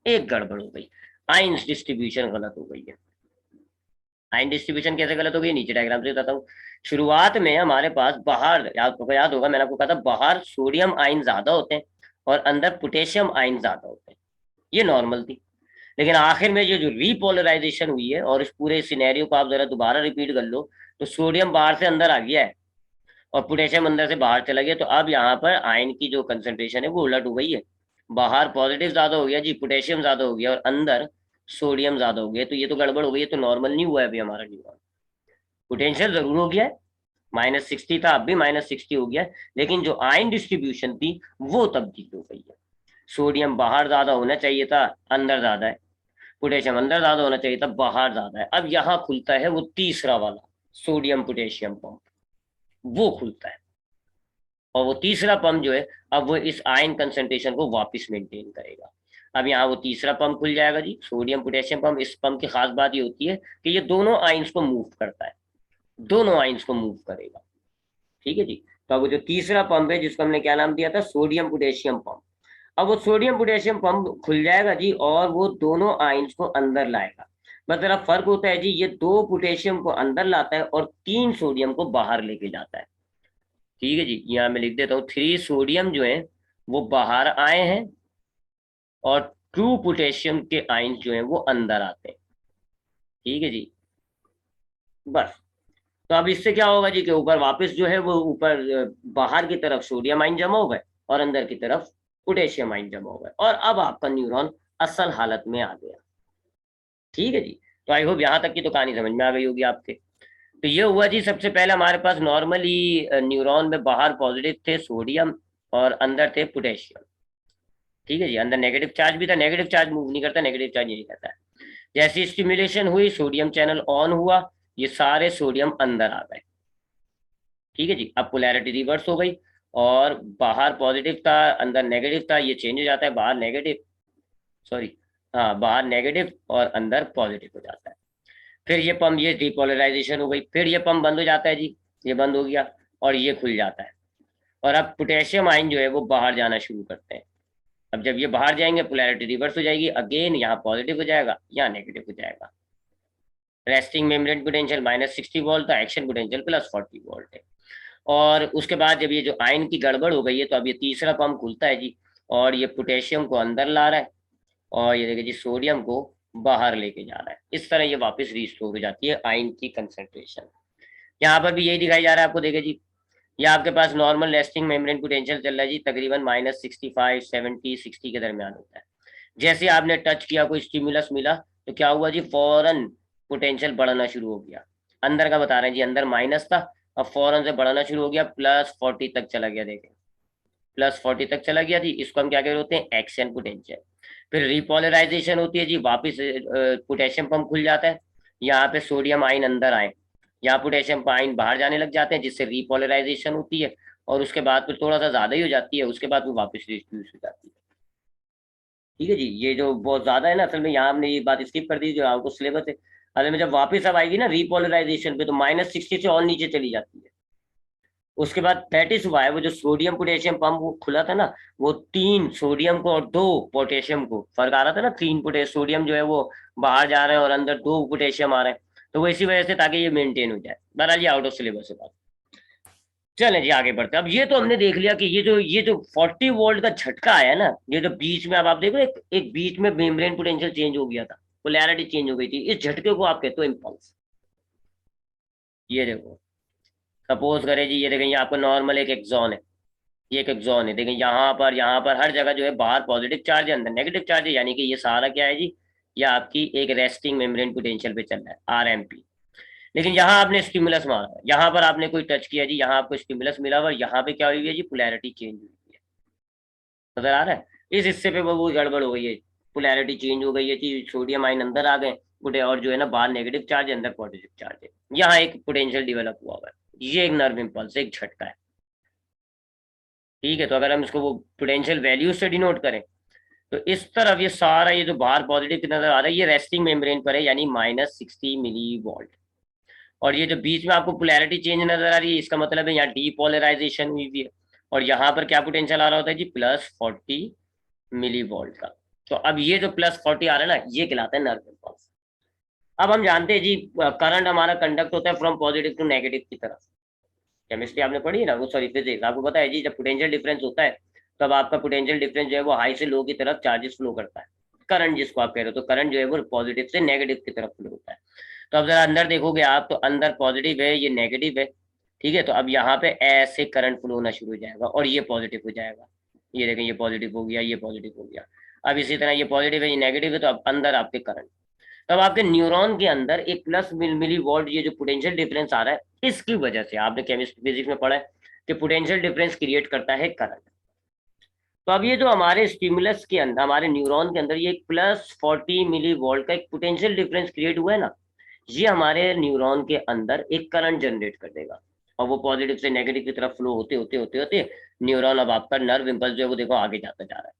एक गड़बड़ हो गई, आइंस डिस्ट्रीब्यूशन गलत हो गई है। आयन डिस्ट्रीब्यूशन कैसे गलत हो गई, नीचे डायग्राम से बताता हूँ। शुरुआत में हमारे पास बाहर, आपको याद होगा मैंने आपको कहा था बाहर सोडियम आयन ज्यादा होते हैं और अंदर पोटेशियम आयन ज्यादा होते हैं, ये नॉर्मल थी। लेकिन आखिर में ये जो रीपोलराइजेशन हुई है, और इस पूरे सिनेरियो को आप जरा दोबारा रिपीट कर लो, तो सोडियम बाहर से अंदर आ गया है और पोटेशियम अंदर से बाहर चला गया, तो अब यहाँ पर आयन की जो कंसेंट्रेशन है वो उलट हो गई है। बाहर पॉजिटिव ज्यादा हो गया जी, पोटेशियम ज्यादा हो गया, और अंदर सोडियम ज्यादा हो गया, तो ये तो गड़बड़ हो गई है, तो नॉर्मल नहीं हुआ है अभी हमारा न्यूरॉन। पोटेंशियल जरूर हो गया है, -60 था, अब भी -60 हो गया है, लेकिन जो आयन डिस्ट्रीब्यूशन थी वो तब्दील हो गई है। सोडियम बाहर ज्यादा होना चाहिए था, अंदर ज्यादा है, पोटेशियम अंदर ज्यादा होना चाहिए था, बाहर ज्यादा है। अब यहाँ खुलता है वो तीसरा वाला सोडियम पोटेशियम पंप, वो खुलता है, और वो तीसरा पंप जो है, अब वो इस आयन कंसेंट्रेशन को वापस मेंटेन करेगा। अब यहाँ वो तीसरा पंप खुल जाएगा जी, सोडियम पोटेशियम पंप। इस पंप की खास बात ये होती है कि ये दोनों आयन्स को मूव करता है, दोनों आयन्स को मूव करेगा, ठीक है जी। तो अब वो जो तीसरा पंप है जिसको हमने क्या नाम दिया था, सोडियम पोटेशियम पंप, अब वो सोडियम पोटेशियम पंप खुल जाएगा जी, और वो दोनों आयन्स को अंदर लाएगा। बस जरा फर्क होता है जी, ये 2 पोटेशियम को अंदर लाता है और 3 सोडियम को बाहर लेके जाता है, ठीक है जी। यहाँ मैं लिख देता हूँ, 3 सोडियम जो है वो बाहर आए हैं, और 2 पोटेशियम के आयन्स जो है वो अंदर आते हैं, ठीक है जी। बस, तो अब इससे क्या होगा जी, कि ऊपर वापस जो है वो ऊपर बाहर की तरफ सोडियम आयन जमा हो गए और अंदर की तरफ पोटेशियम आयन जमा हो गए, और अब आपका न्यूरॉन असल हालत में आ गया, ठीक है जी। तो आई होप यहाँ तक की तो कहानी समझ में आ गई होगी आपके। तो ये हुआ जी, सबसे पहले हमारे पास नॉर्मली न्यूरॉन में बाहर पॉजिटिव थे सोडियम और अंदर थे पोटेशियम, ठीक है जी। अंदर नेगेटिव चार्ज भी था, नेगेटिव चार्ज मूव नहीं करता, नेगेटिव चार्ज यही रहता है। जैसी स्टिमुलेशन हुई, सोडियम चैनल ऑन हुआ, ये सारे सोडियम अंदर आ गए, ठीक है जी। अब पोलैरिटी रिवर्स हो गई, और बाहर पॉजिटिव था अंदर नेगेटिव था, ये चेंज हो जाता है, बाहर नेगेटिव, सॉरी, हाँ बाहर नेगेटिव और अंदर पॉजिटिव हो जाता है। फिर ये पंप, ये डिपोलराइजेशन हो गई, फिर ये पंप बंद हो जाता है जी, ये बंद हो गया और ये खुल जाता है, और अब पोटेशियम आयन जो है वो बाहर जाना शुरू करते हैं। अब जब ये बाहर जाएंगे पोलैरिटी रिवर्स हो जाएगी, अगेन यहाँ पॉजिटिव हो जाएगा, यहाँ नेगेटिव हो जाएगा। रेस्टिंग मेम्ब्रेन पोटेंशियल -60 वोल्ट था, एक्शन पोटेंशियल +40 वोल्ट है। और उसके बाद जब ये जो आयन की गड़बड़ हो गई है, तो अब ये तीसरा पंप खुलता है जी, और ये पोटेशियम को अंदर ला रहा है, और ये देखिए जी सोडियम को बाहर लेके जा रहा है। इस तरह ये वापस रिस्टोर हो जाती है आयन की कंसेंट्रेशन। यहाँ पर भी यही दिखाई जा रहा है आपको, देखिए जी, ये आपके पास नॉर्मल रेस्टिंग मेम्ब्रेन पोटेंशियल चल रहा है जी, तकरीबन -65, 70, 60 के दरमियान होता है। जैसे आपने टच किया, कोई स्टिमुलस मिला, तो क्या हुआ जी, फौरन पोटेंशियल बढ़ना शुरू हो गया। अंदर का बता रहे हैं जी, अंदर माइनस था, अब फौरन से बढ़ना शुरू हो गया, +40 तक चला गया, देखें +40 तक चला गया जी। इसको हम क्या कह रहे होते हैं, एक्शन पोटेंशियल। फिर रिपोलराइजेशन होती है जी, वापिस पोटेशियम पंप खुल जाता है, यहाँ पे सोडियम आयन अंदर आए, यहाँ पोटेशियम आयन बाहर जाने लग जाते हैं, जिससे रिपोलराइजेशन होती है, और उसके बाद फिर थोड़ा सा ज्यादा ही हो जाती है, उसके बाद वो वापस डिस्ट्रीब्यूट हो जाती है, ठीक है जी। ये जो बहुत ज्यादा है ना, असल में यहाँ हमने ये बात स्किप कर दी जो आपको सिलेबस है। असल में जब वापस अब आएगी ना रिपोलराइजेशन पे, तो -60 से और नीचे चली जाती है। उसके बाद दैटिस हुआ है, वो जो सोडियम पोटेशियम पंप वो खुला था ना, वो 3 सोडियम को और 2 पोटेशियम को, फर्क आ रहा था ना, 3 पोटेशियम सोडियम जो है वो बाहर जा रहे हैं और अंदर 2 पोटेशियम आ रहे हैं, तो वो इसी वजह से, ताकि ये मेंटेन हो जाए। बहरहाल ये आउट ऑफ सिलेबस है बात। चलें जी आगे बढ़ते हैं। अब ये तो हमने देख लिया कि ये जो 40 वोल्ट का झटका आया ना, ये जो बीच में, अब आप देखो एक बीच में मेम्ब्रेन पोटेंशियल चेंज हो गया था, पोलैरिटी चेंज हो गई थी, इस झटके को आप कहते हो इम्पल्स। ये देखो, सपोज करें जी, ये देखें, ये आपका नॉर्मल एक एक्सॉन है, ये एक एक्सॉन है, देखें यहाँ पर हर जगह जो है बाहर पॉजिटिव चार्ज है, अंदर नेगेटिव चार्ज है, यानी कि ये सारा क्या है जी, ये आपकी एक रेस्टिंग मेम्ब्रेन पोटेंशियल पे चल रहा है, आरएमपी। लेकिन यहाँ आपने स्टिमुलस मारा, यहाँ पर आपने कोई टच किया जी, यहाँ आपको स्टिमुलस मिला हुआ, यहाँ पे क्या हुई है जी, पोलैरिटी चेंज हुई है, नजर आ रहा है। इस हिस्से पे वो गड़बड़ हो गई है, पोलैरिटी चेंज हो गई है जी, सोडियम आयन अंदर आ गए बुढ़े, और जो है ना बाहर नेगेटिव चार्ज है, अंदर पॉजिटिव चार्ज है, यहाँ एक पोटेंशियल डेवलप हुआ है। ये एक नर्व इम्पल्स, एक झटका है, ठीक है। तो अगर हम इसको वो पोटेंशियल वैल्यू से डिनोट करें, तो इस तरफ ये सारा ये जो बाहर पॉजिटिव नजर आ रहा है ये रेस्टिंग मेम्ब्रेन पर है, यानी -60 मिली वोल्ट। और ये जो बीच में आपको पोलैरिटी चेंज नजर आ रही है, इसका मतलब है यहाँ डीपोलराइजेशन हुई हुई है। और यहाँ पर क्या पोटेंशियल आ रहा होता है जी, +40 मिली वोल्ट का। तो अब ये जो +40 आ रहा है ना, ये कहलाता है नर्व इम्पल्स। अब हम जानते हैं जी, करंट हमारा कंडक्ट होता है फ्रॉम पॉजिटिव टू नेगेटिव की तरफ। केमिस्ट्री आपने पढ़ी है ना, वो सॉरी फिजिक्स, आपको पता है जी, जब पोटेंशियल डिफरेंस होता है तब आपका पोटेंशियल डिफरेंस जो है वो हाई से लो की तरफ चार्जेस फ्लो करता है। करंट जिसको आप कह रहे हो, तो करंट जो है वो पॉजिटिव से नेगेटिव की तरफ फ्लो होता है। तो अब जरा अंदर देखोगे आप, तो अंदर पॉजिटिव है, ये नेगेटिव है। ठीक है, तो अब यहाँ पे ऐसे करंट फ्लो होना शुरू हो जाएगा और ये पॉजिटिव हो जाएगा। ये देखें, ये पॉजिटिव हो गया, ये पॉजिटिव हो गया। अब इसी तरह ये पॉजिटिव है, ये नेगेटिव है, तो अब अंदर आपके करंट। तब आपके न्यूरॉन के अंदर एक +मिली वोल्ट ये जो पोटेंशियल डिफरेंस आ रहा है, इसकी वजह से आपने केमिस्ट्री फिजिक्स में पढ़ा है कि पोटेंशियल डिफरेंस क्रिएट करता है करंट। तो अब ये जो हमारे स्टिमुलस के अंदर, हमारे न्यूरॉन के अंदर ये एक +40 मिली वोल्ट का एक पोटेंशियल डिफरेंस क्रिएट हुआ है ना, ये हमारे न्यूरॉन के अंदर एक करंट जनरेट कर देगा। और वो पॉजिटिव से नेगेटिव की तरफ फ्लो होते होते होते होते न्यूरॉन, अब आपका नर्व इम्पल्स जो है वो देखो आगे जाता जा रहा है।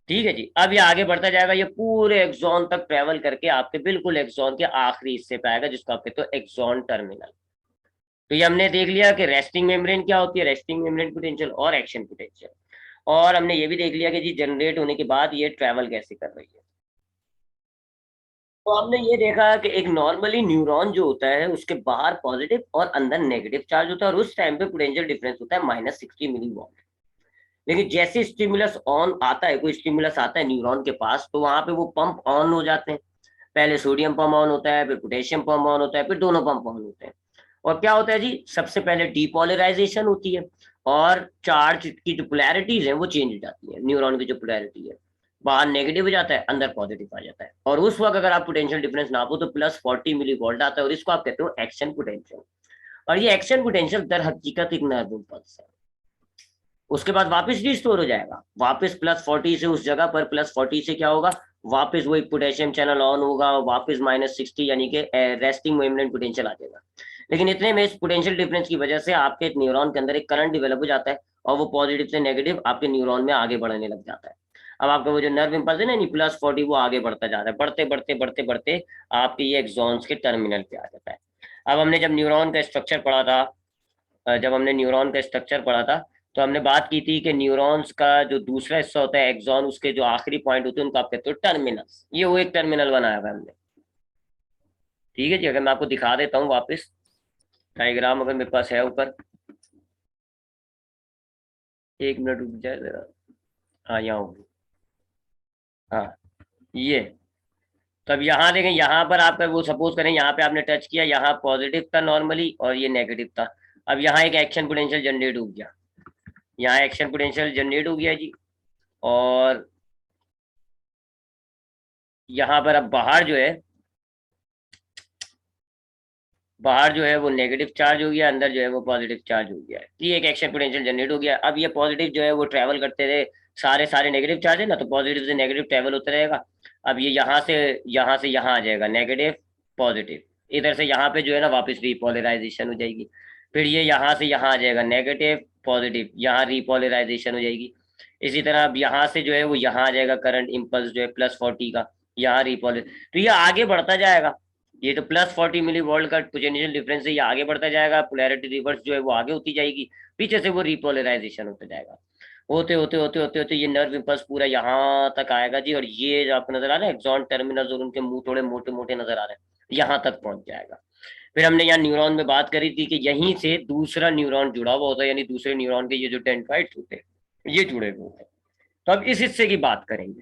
ठीक है जी, अब ये आगे बढ़ता जाएगा, ये पूरे एक्सॉन तक ट्रेवल करके आपके बिल्कुल एक्सॉन के आखिरी हिस्से पे आएगा, जिसको आप कहते हो एक्सॉन टर्मिनल। तो ये हमने देख लिया कि रेस्टिंग मेम्ब्रेन क्या होती है, रेस्टिंग मेम्ब्रेन पोटेंशियल और एक्शन पोटेंशियल। और हमने ये भी देख लिया कि जी जनरेट होने के बाद ये ट्रेवल कैसे कर रही है। तो हमने ये देखा कि एक नॉर्मली न्यूरॉन जो होता है उसके बाहर पॉजिटिव और अंदर नेगेटिव चार्ज होता है, और उस टाइम पे पोटेंशियल डिफरेंस होता है -60 मिली वॉट। लेकिन जैसे स्टिमुलस ऑन आता है, कोई स्टिमुलस आता है न्यूरॉन के पास, तो वहां पे वो पंप ऑन हो जाते हैं। पहले सोडियम पंप ऑन होता है, फिर पोटेशियम पंप ऑन होता है, फिर दोनों पंप ऑन होते हैं। और क्या होता है जी, सबसे पहले डीपोलराइजेशन होती है, और चार्ज की जो पोलैरिटीज है वो चेंज हो जाती है। न्यूरॉन की जो पोलैरिटी है, बाहर नेगेटिव हो जाता है, अंदर पॉजिटिव आ जाता है। और उस वक्त अगर आप पोटेंशियल डिफरेंस नापो तो +40 मिली वोल्ट आता है, और इसको आप कहते हो एक्शन पोटेंशियल। और ये एक्शन पोटेंशियल दर हकीकत एक नर्व इम्पल्स है। उसके बाद वापस रिस्टोर हो जाएगा, वापस +40 से उस जगह पर +40 से क्या होगा, वापस वही पोटेशियम चैनल ऑन होगा, वापस -60 यानी कि रेस्टिंग मेम्ब्रेन पोटेंशियल आ जाएगा। लेकिन इतने में इस पोटेंशियल डिफरेंस की वजह से आपके न्यूरॉन के अंदर एक करंट डेवलप हो जाता है, और वो पॉजिटिव से नेगेटिव आपके न्यूरॉन में आगे बढ़ने लग जाता है। अब आपका वो जो नर्व इम्पल्स है ना, +40, वो आगे बढ़ता जा रहा है, बढ़ते बढ़ते बढ़ते बढ़ते आपके ये एक्सॉन्स के टर्मिनल पे आ जाता है। अब हमने जब न्यूरॉन का स्ट्रक्चर पढ़ा था, जब हमने न्यूरॉन का स्ट्रक्चर पढ़ा था, तो हमने बात की थी कि न्यूरॉन्स का जो दूसरा हिस्सा होता है एक्सॉन, उसके जो आखिरी पॉइंट होते हैं उनको आप कहते हो टर्मिनल्स। ये वो एक टर्मिनल बनाया हुआ है हमने। ठीक है जी, अगर मैं आपको दिखा देता हूँ वापस डायग्राम, अगर मेरे पास है ऊपर, 1 मिनट रुक जाए जरा। हाँ, यहाँ होगी। हाँ, ये। तो अब यहाँ देखें, यहाँ पर आपका वो सपोज करें, यहाँ पे आपने टच किया, यहाँ पॉजिटिव था नॉर्मली और ये नेगेटिव था। अब यहाँ एक एक्शन पोटेंशियल जनरेट हो गया, यहाँ एक्शन पोटेंशियल जनरेट हो गया जी। और यहाँ पर अब बाहर जो है, बाहर जो है वो नेगेटिव चार्ज हो गया, अंदर जो है वो पॉजिटिव चार्ज हो गया। ये एक एक्शन पोटेंशियल जनरेट हो गया। अब ये पॉजिटिव जो है वो ट्रैवल करते रहे, सारे सारे नेगेटिव चार्ज है ना, तो पॉजिटिव से नेगेटिव ट्रैवल होता रहेगा। अब ये यहाँ से यहाँ आ जाएगा नेगेटिव पॉजिटिव, इधर से यहाँ पे जो है ना वापस रिपोलराइजेशन हो जाएगी। फिर ये यहाँ से यहाँ आ जाएगा नेगेटिव पॉजिटिव, यहाँ रिपोलराइजेशन हो जाएगी। इसी तरह अब यहाँ से जो है वो यहाँ आ जाएगा करंट इम्पल्स जो है +40 का, यहाँ रिपोलर। तो ये आगे बढ़ता जाएगा, ये तो +40 मिली वोल्ट का पोटेंशियल डिफरेंस है, ये आगे बढ़ता जाएगा, पोलैरिटी रिवर्स जो है वो आगे होती जाएगी, पीछे से वो रिपोलराइजेशन होता जाएगा। होते होते होते होते होते ये नर्व इम्पल्स पूरा यहाँ तक आएगा जी। और ये जो आपको नजर आ रहा है एक्सॉन टर्मिनल्स, और उनके मुंह थोड़े मोटे मोटे नजर आ रहे हैं, यहाँ तक पहुंच जाएगा। फिर हमने यहाँ न्यूरॉन में बात करी थी कि यहीं से दूसरा न्यूरॉन जुड़ा हुआ होता है, यानी दूसरे न्यूरॉन के ये जो डेंड्राइट्स होते हैं ये जुड़े हुए होते हैं। तो अब इस हिस्से की बात करेंगे,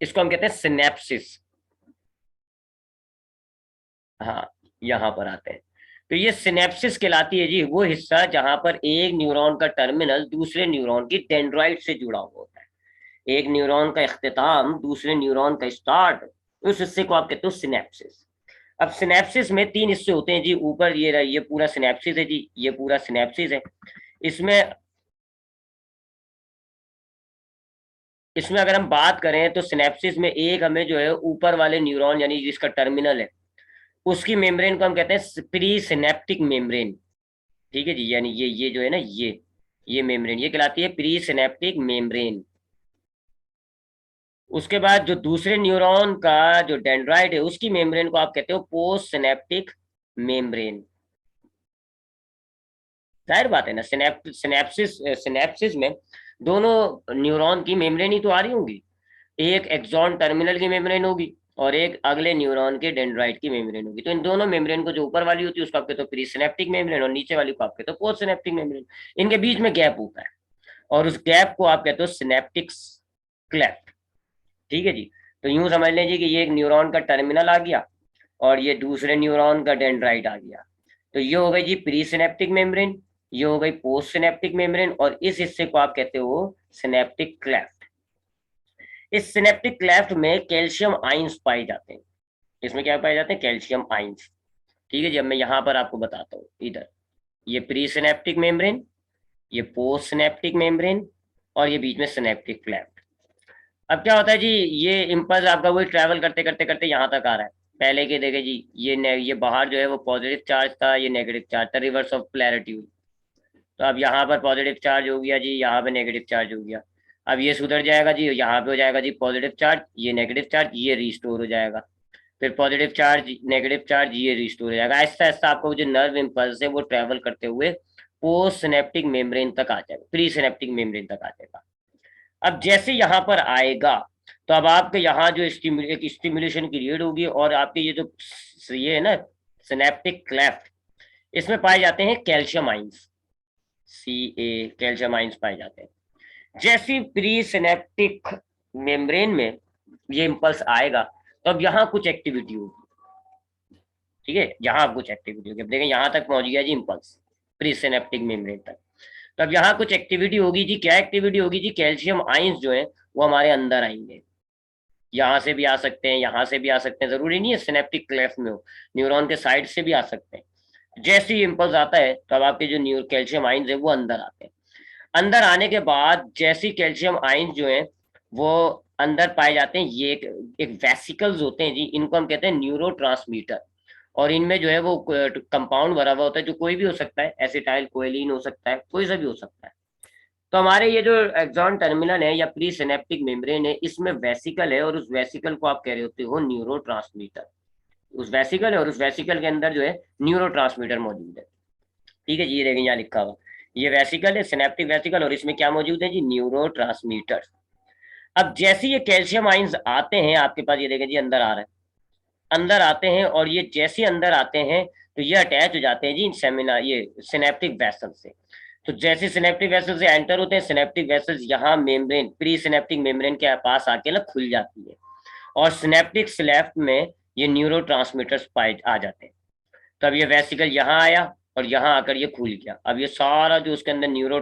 इसको हम कहते हैं सिनेप्सिस। हाँ, यहाँ पर आते हैं। तो ये सिनेप्सिस कहलाती है जी वो हिस्सा जहां पर एक न्यूरॉन का टर्मिनल दूसरे न्यूरॉन की डेंड्राइट से जुड़ा हुआ होता है। एक न्यूरॉन का इख्तिताम, दूसरे न्यूरॉन का स्टार्ट, उस हिस्से को आप कहते हो सिनेप्सिस। अब सिनेप्सिस में 3 हिस्से होते हैं जी। ऊपर ये पूरा सिनेप्सिस है जी, ये पूरा सिनेप्सिस है। इसमें इसमें अगर हम बात करें तो सिनेप्सिस में एक हमें जो है ऊपर वाले न्यूरॉन, यानी जिसका टर्मिनल है, उसकी मेम्ब्रेन को हम कहते हैं प्री सिनेप्टिक मेम्ब्रेन। ठीक है जी, यानी ये जो है ना, ये मेम्ब्रेन ये कहलाती है प्री सिनेप्टिक मेम्ब्रेन। उसके बाद जो दूसरे न्यूरॉन का जो डेंड्राइट है उसकी मेम्ब्रेन को आप कहते हो पोस्ट सिनेप्टिक मेम्ब्रेन। जाहिर बात है ना, सिनेप्सिस में दोनों न्यूरॉन की मेम्ब्रेन ही तो आ रही होंगी। एक एक्सॉन टर्मिनल की मेम्ब्रेन होगी और एक अगले न्यूरॉन के डेंड्राइट की मेम्ब्रेन होगी। तो इन दोनों मेम्ब्रेन को जो ऊपर वाली होती है उसको आप कहते हो प्री सिनेप्टिक मेम्ब्रेन और नीचे वाली को आप कहते हो पोस्ट सिनेप्टिक मेम्ब्रेन। इनके बीच में गैप होता है और उस गैप को आप कहते हो सिनेप्टिक क्लेफ्ट। ठीक है जी। तो यूं समझ लीजिए कि ये एक न्यूरॉन का टर्मिनल आ गया और ये दूसरे न्यूरॉन का डेंड्राइट आ गया। तो ये हो गई जी प्री सिनेप्टिक मेम्ब्रेन, ये हो गई पोस्ट सिनेप्टिक मेम्ब्रेन और इस हिस्से को आप कहते हो सिनेप्टिक क्लेफ्ट। इस सिनेप्टिक क्लेफ्ट में कैल्शियम आइंस पाए जाते हैं। इसमें क्या पाए जाते हैं? Calcium ions. ठीक है जी। अब मैं यहां पर आपको बताता हूँ। इधर ये प्री सिनेप्टिक मेम्ब्रेन, ये पोस्ट सिनेप्टिक मेम्ब्रेन और ये बीच में सिनेप्टिक क्लेफ्ट। अब क्या होता है जी, ये इम्पल्स आपका वही ट्रैवल करते करते करते यहाँ तक आ रहा है। पहले के देखे जी, ये बाहर जो है वो पॉजिटिव चार्ज था, ये नेगेटिव चार्ज था, रिवर्स ऑफ पोलैरिटी हुई। तो अब यहाँ पर पॉजिटिव चार्ज हो गया जी, यहाँ पे नेगेटिव चार्ज हो गया। अब ये सुधर जाएगा जी, यहाँ पे हो जाएगा जी पॉजिटिव चार्ज, ये नेगेटिव चार्ज, ये रिस्टोर हो जाएगा। फिर पॉजिटिव चार्ज, नेगेटिव चार्ज, ये रिस्टोर हो जाएगा। ऐसा ऐसा आपका जो नर्व इम्पल्स है वो ट्रैवल करते हुए पोस्ट सिनेप्टिक मेम्ब्रेन तक आ जाएगा, प्री सिनेप्टिक मेम्ब्रेन तक आ जाएगा। अब जैसे यहाँ पर आएगा तो अब आपके यहाँ जो एक स्टिमुलेशन पीरियड होगी और आपके ये जो ये है ना सिनेप्टिक क्लेफ्ट, इसमें पाए जाते हैं कैल्शियम आइंस, कैल्शियम आइंस पाए जाते हैं। जैसी प्री सिनेप्टिक मेम्ब्रेन में ये इम्पल्स आएगा तो अब यहाँ कुछ एक्टिविटी होगी। ठीक है, यहाँ कुछ एक्टिविटी होगी। अब देखें यहाँ तक पहुंच गया जी इम्पल्स प्री सिनेप्टिक मेम्ब्रेन तक। तो अब यहाँ कुछ एक्टिविटी होगी जी। क्या एक्टिविटी होगी जी? कैल्शियम आइंस जो है वो हमारे अंदर आएंगे। यहाँ से भी आ सकते हैं, यहाँ से भी आ सकते हैं, जरूरी नहीं है सिनेप्टिक क्लेफ्ट में हो, न्यूरॉन के साइड से भी आ सकते हैं। जैसे ही इम्पल्स आता है तो अब आपके जो न्यूरो कैल्शियम आइंस है वो अंदर आते हैं। अंदर आने के बाद जैसी कैल्शियम आइंस जो है वो अंदर पाए जाते हैं, ये एक वेसिकल्स होते हैं जी, इनको हम कहते हैं न्यूरो। और इनमें जो है वो कंपाउंड भरा हुआ होता है, जो कोई भी हो सकता है, एसिटाइल कोलिन हो सकता है, कोई सा भी हो सकता है। तो हमारे ये जो एक्सॉन टर्मिनल है या प्री सिनेप्टिक मेम्ब्रेन है, इसमें वेसिकल है और उस वेसिकल को आप कह रहे होते हो न्यूरो। उस वेसिकल है और उस वेसिकल के अंदर जो है न्यूरो मौजूद है। ठीक है जी, ये देखिए यहाँ लिखा हुआ, ये वेसिकल है, सिनेप्टिक वेसिकल, और इसमें क्या मौजूद है जी? न्यूरो। अब जैसे ये कैल्शियम आइंस आते हैं आपके पास, ये देखें जी अंदर आ रहा है, अंदर आते हैं और ये जैसे अंदर आते हैं तो ये अटैच हो जाते हैं जी सेमिनार ये सिनेप्टिक वेसल से। तो जैसे सिनेप्टिक वेसल से एंटर होते हैं, सिनेप्टिक वेसल्स यहाँ मेम्ब्रेन, प्री सिनेप्टिक मेम्ब्रेन के पास आके ना खुल जाती है और सिनेप्टिक स्लेफ्ट में ये न्यूरो पाए आ जाते हैं। तब ये वेसिकल यहाँ आया और यहाँ आकर ये खुल गया। अब ये सारा जो उसके अंदर न्यूरो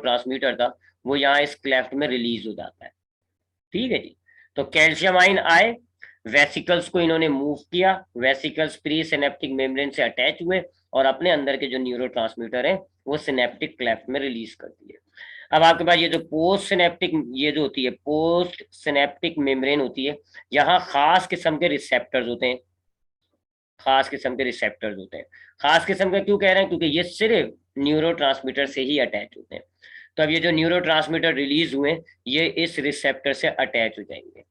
था वो यहाँ इस क्लेफ्ट में रिलीज हो जाता है। ठीक है जी। तो कैल्शियम आइन आए, वेसिकल्स को इन्होंने मूव किया, वेसिकल्स प्री सिनेप्टिक मेम्ब्रेन से अटैच हुए और अपने अंदर के जो न्यूरो है वो सिनेप्टिक क्लेफ्ट में रिलीज कर दिए। अब आपके पास ये जो पोस्ट सिनेप्टिक, ये जो होती है पोस्ट सिनेप्टिक मेम्ब्रेन होती है, यहाँ खास किस्म के रिसेप्टर्स होते हैं, खास किस्म के रिसेप्टर्स होते हैं। खास किस्म का क्यों कह रहे हैं? क्योंकि ये सिर्फ न्यूरो से ही अटैच होते हैं। तो अब ये जो न्यूरो रिलीज हुए ये इस रिसेप्टर से अटैच हो जाएंगे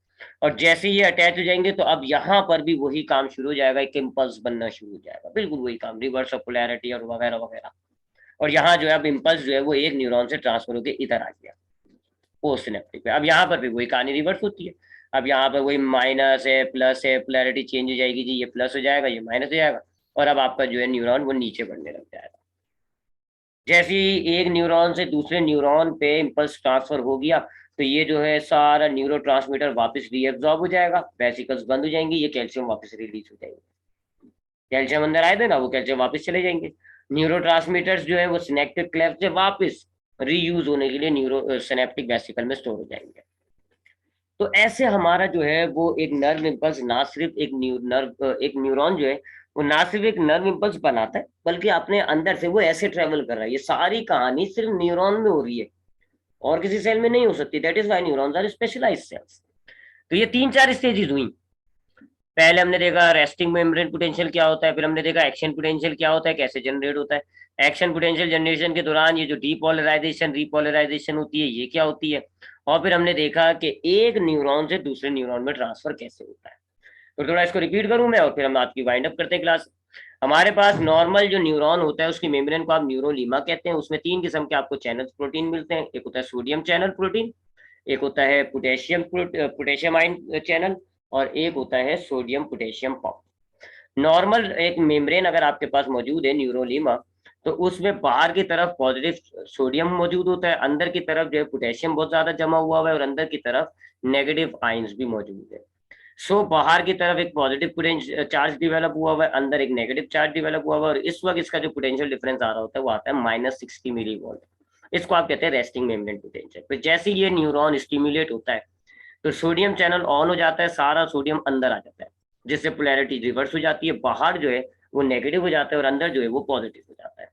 और जैसे ये अटैच हो जाएंगे तो अब यहाँ पर भी वही काम शुरू हो जाएगा, एक इम्पल्स बनना शुरू हो जाएगा, बिल्कुल वही काम, रिवर्स ऑफ पोलैरिटी और वगैरह वगैरह। और यहाँ जो है अब इम्पल्स जो है वो एक न्यूरॉन से ट्रांसफर होकर इधर आ गया पोस्ट सिनेप्टिक पे। अब यहाँ पर भी वही कहानी रिवर्स होती है। अब यहाँ पर वही माइनस है, प्लस है, पोलैरिटी चेंज हो जाएगी जी, ये प्लस हो जाएगा, ये माइनस हो जाएगा और अब आपका जो है न्यूरॉन वो नीचे बढ़ने लग जाएगा। जैसे ही एक न्यूरॉन से दूसरे न्यूरॉन पे इम्पल्स ट्रांसफर हो गया तो ये जो है सारा न्यूरो वापस रीएब्जॉर्ब हो जाएगा, वेसिकल्स बंद हो जाएंगी, ये कैल्शियम वापस रिलीज हो जाएंगे। कैल्शियम अंदर आए थे ना, वो कैल्शियम वापस चले जाएंगे। न्यूरो जो है वो सिनेप्टिक क्लेफ्ट से वापस रीयूज होने के लिए न्यूरो सिनेप्टिक वेसिकल में स्टोर हो जाएंगे। तो ऐसे हमारा जो है वो एक नर्व इम्पल्स ना सिर्फ एक न्यूरॉन जो है वो ना सिर्फ एक नर्व इम्पल्स बनाता है बल्कि अपने अंदर से वो ऐसे ट्रेवल कर रहा है। ये सारी कहानी सिर्फ न्यूरॉन में हो रही है और किसी सेल में नहीं हो सकती। That is why neurons are specialised cells. तो ये 3-4 स्टेजेस हुई। पहले हमने देखा रेस्टिंग मेम्ब्रेन पोटेंशियल क्या होता है, फिर हमने देखा एक्शन पोटेंशियल क्या होता है, कैसे जनरेट होता है। एक्शन पोटेंशियल जनरेशन के दौरान ये जो डीपोलराइजेशन रीपोलराइजेशन होती है ये क्या होती है, और फिर हमने देखा कि एक न्यूरॉन से दूसरे न्यूरॉन में ट्रांसफर कैसे होता है। तो थोड़ा इसको रिपीट करूं मैं और फिर हम आपकी वाइंड अप करते हैं क्लास। हमारे पास नॉर्मल जो न्यूरॉन होता है उसकी मेम्ब्रेन को आप न्यूरोलीमा कहते हैं। उसमें तीन किस्म के आपको चैनल प्रोटीन मिलते हैं। एक होता है सोडियम चैनल प्रोटीन, एक होता है पोटेशियम आयन चैनल, और एक होता है सोडियम पोटेशियम पंप। नॉर्मल एक मेम्ब्रेन अगर आपके पास मौजूद है न्यूरोलीमा, तो उसमें बाहर की तरफ पॉजिटिव सोडियम मौजूद होता है, अंदर की तरफ जो है पोटेशियम बहुत ज्यादा जमा हुआ है और अंदर की तरफ नेगेटिव आयंस भी मौजूद है। सो बाहर की तरफ एक पॉजिटिव पोटेंशियल चार्ज डिवेलप हुआ है, अंदर एक नेगेटिव चार्ज डिवेलप हुआ है, और इस वक्त इसका जो पोटेंशियल डिफरेंस आ रहा होता है वो आता है -60 मिली वोल्ट। इसको आप कहते हैं रेस्टिंग मेम्ब्रेन पोटेंशियल। फिर जैसे ये न्यूरॉन स्टिमुलेट होता है तो सोडियम चैनल ऑन हो जाता है, सारा सोडियम अंदर आ जाता है, जिससे पोलैरिटी रिवर्स हो जाती है। बाहर जो है वो नेगेटिव हो जाता है और अंदर जो है वो पॉजिटिव हो जाता है।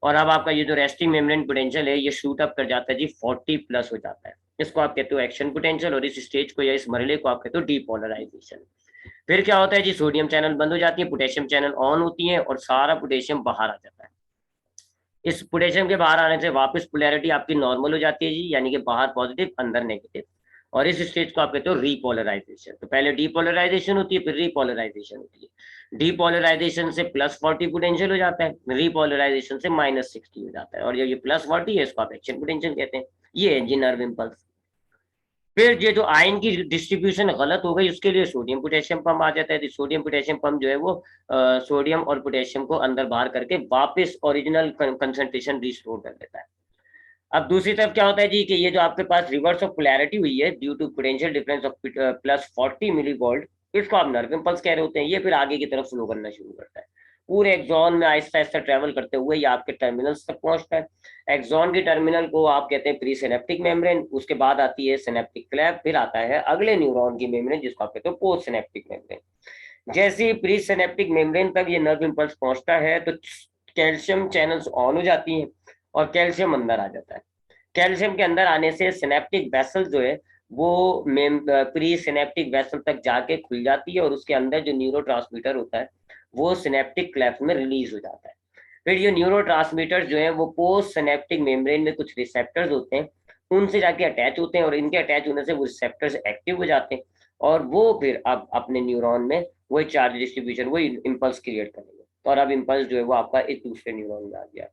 और अब आपका ये जो रेस्टिंग मेम्ब्रेन पोटेंशियल है ये शूट अप कर जाता है जी, 40+ हो जाता है। इसको आप कहते हो एक्शन पोटेंशियल, और इस स्टेज को या इस मरहले को आप कहते हो डीपोलराइजेशन। फिर क्या होता है जी, सोडियम चैनल बंद हो जाती है, पोटेशियम चैनल ऑन होती है और सारा पोटेशियम बाहर आ जाता है। इस पोटेशियम के बाहर आने से वापस पोलैरिटी आपकी नॉर्मल हो जाती है जी, यानी कि बाहर पॉजिटिव अंदर नेगेटिव। और इस स्टेज को आप कहते हो रीपोलराइजेशन। तो पहले डीपोलराइजेशन होती है, फिर रीपोलराइजेशन होती है। डीपोलराइजेशन से +40 पोटेंशियल हो जाता है, रीपोलराइजेशन से -60 हो जाता है, और ये +40 है इसको आप एक्शन पोटेंशियल कहते हैं। ये है जी नर्व इम्पल्स। फिर ये जो आयन की डिस्ट्रीब्यूशन गलत हो गई उसके लिए सोडियम पोटेशियम पंप आ जाता है। तो सोडियम पोटेशियम पंप जो है वो सोडियम और पोटेशियम को अंदर बाहर करके वापस ओरिजिनल कंसंट्रेशन रिस्टोर कर देता है। अब दूसरी तरफ क्या होता है जी कि ये जो आपके पास रिवर्स ऑफ पोलैरिटी हुई है due to potential difference of +40 millivolt, इसको आप नर्व इम्पल्स कह रहे होते हैं। ये फिर आगे की तरफ फ्लो करना शुरू करता है, पूरे एक्सॉन में आहिस्ता आहिस्ता ट्रेवल करते हुए ये आपके टर्मिनल्स तक पहुंचता है। एक्सॉन की टर्मिनल को आप कहते हैं प्री सिनेप्टिक मेम्ब्रेन, उसके बाद आती है सिनेप्टिक क्लैप, फिर आता है अगले न्यूरॉन की मेम्ब्रेन जिसको आप कहते हो पोस्ट सिनेप्टिक मेम्ब्रेन। जैसे ही प्री सिनेप्टिक मेम्ब्रेन तक ये नर्व इम्पल्स पहुंचता है तो कैल्शियम चैनल्स ऑन हो जाती हैं और कैल्शियम अंदर आ जाता है। कैल्शियम के अंदर आने से सिनेप्टिक वेसल जो है वो प्री सिनेप्टिक वेसल तक जाके खुल जाती है और उसके अंदर जो न्यूरो होता है वो सिनेप्टिक क्लेफ्ट में रिलीज हो जाता है। फिर ये न्यूरो जो है वो पोस्ट सिनेप्टिक मेम्ब्रेन में कुछ रिसेप्टर्स होते हैं, उनसे जाके अटैच होते हैं और इनके अटैच होने से वो रिसेप्टर्स एक्टिव हो जाते हैं और वो फिर अब अपने न्यूरॉन में वही चार्ज डिस्ट्रीब्यूशन वही इम्पल्स क्रिएट करेंगे, और अब इम्पल्स जो है वो आपका एक दूसरे न्यूरॉन में आ गया।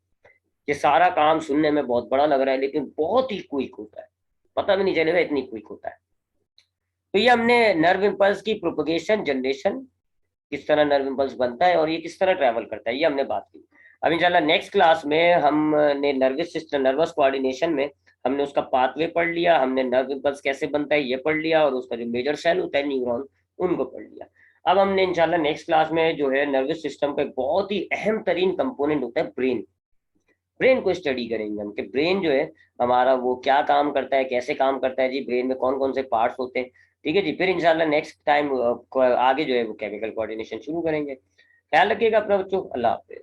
ये सारा काम सुनने में बहुत बड़ा लग रहा है लेकिन बहुत ही क्विक होता है, पता भी नहीं चलेगा इतनी क्विक होता है। तो ये हमने नर्व इम्पल्स की प्रोपगेशन जनरेशन, किस तरह नर्व इम्पल्स बनता है और ये किस तरह ट्रैवल करता है, ये हमने बात की। अब इंशाल्लाह नेक्स्ट क्लास में हमने नर्वस सिस्टम नर्वस कोऑर्डिनेशन में हमने उसका पाथवे पढ़ लिया, हमने नर्व इम्पल्स कैसे बनता है ये पढ़ लिया, और उसका जो मेजर सेल होता है न्यूरॉन उनको पढ़ लिया। अब हमने इंशाल्लाह नेक्स्ट क्लास में जो है नर्वस सिस्टम का एक बहुत ही अहम तरीन कंपोनेंट होता है ब्रेन, ब्रेन को स्टडी करेंगे हम कि ब्रेन जो है हमारा वो क्या काम करता है, कैसे काम करता है जी, ब्रेन में कौन कौन से पार्ट्स होते हैं। ठीक है जी, फिर इंशाल्लाह नेक्स्ट टाइम आगे जो है वो केमिकल कोऑर्डिनेशन शुरू करेंगे। ख्याल रखिएगा अपना बच्चों, अल्लाह हाफिज।